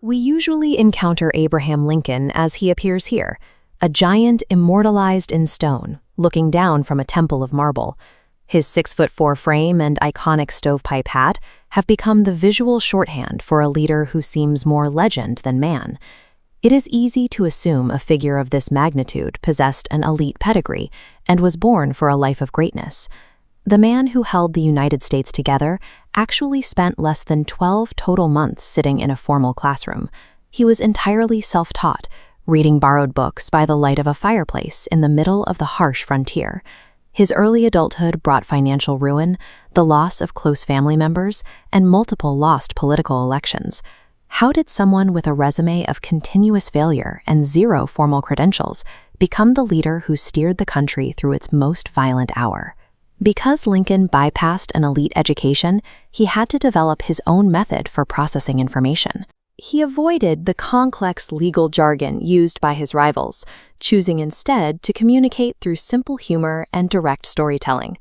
We usually encounter Abraham Lincoln as he appears here, a giant immortalized in stone, looking down from a temple of marble. His 6'4" frame and iconic stovepipe hat have become the visual shorthand for a leader who seems more legend than man. It is easy to assume a figure of this magnitude possessed an elite pedigree and was born for a life of greatness. The man who held the United States together actually spent less than 12 total months sitting in a formal classroom. He was entirely self-taught, reading borrowed books by the light of a fireplace in the middle of the harsh frontier. His early adulthood brought financial ruin, the loss of close family members, and multiple lost political elections. How did someone with a resume of continuous failure and zero formal credentials become the leader who steered the country through its most violent hour? Because Lincoln bypassed an elite education, he had to develop his own method for processing information. He avoided the complex legal jargon used by his rivals, choosing instead to communicate through simple humor and direct storytelling.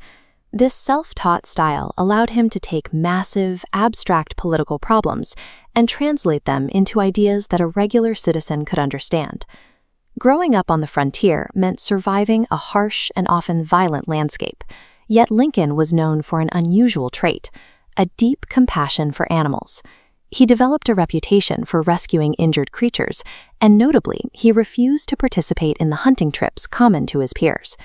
This self-taught style allowed him to take massive, abstract political problems and translate them into ideas that a regular citizen could understand. Growing up on the frontier meant surviving a harsh and often violent landscape. Yet Lincoln was known for an unusual trait, a deep compassion for animals. He developed a reputation for rescuing injured creatures, and notably, he refused to participate in the hunting trips common to his peers.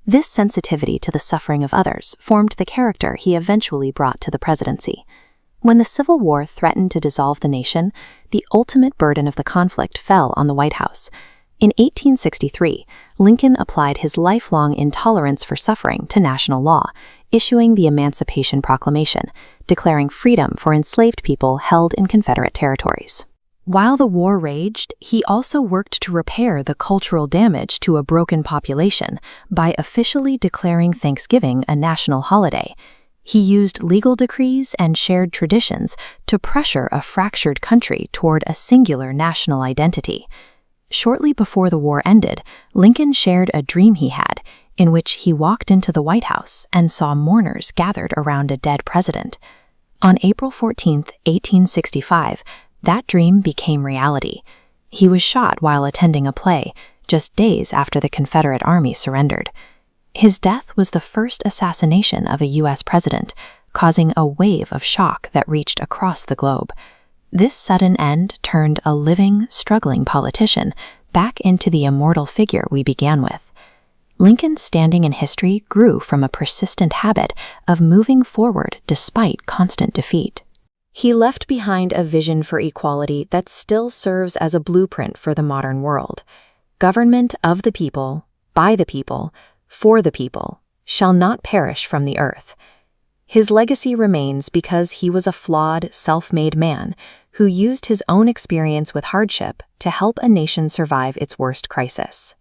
This sensitivity to the suffering of others formed the character he eventually brought to the presidency. When the Civil War threatened to dissolve the nation, the ultimate burden of the conflict fell on the White House. In 1863, Lincoln applied his lifelong intolerance for suffering to national law, issuing the Emancipation Proclamation, declaring freedom for enslaved people held in Confederate territories. While the war raged, he also worked to repair the cultural damage to a broken population by officially declaring Thanksgiving a national holiday. He used legal decrees and shared traditions to pressure a fractured country toward a singular national identity. Shortly before the war ended, Lincoln shared a dream he had, in which he walked into the White House and saw mourners gathered around a dead president. On April 14, 1865, that dream became reality. He was shot while attending a play, just days after the Confederate Army surrendered. His death was the first assassination of a U.S. president, causing a wave of shock that reached across the globe. This sudden end turned a living, struggling politician back into the immortal figure we began with. Lincoln's standing in history grew from a persistent habit of moving forward despite constant defeat. He left behind a vision for equality that still serves as a blueprint for the modern world. Government of the people, by the people, for the people, shall not perish from the earth. His legacy remains because he was a flawed, self-made man who used his own experience with hardship to help a nation survive its worst crisis.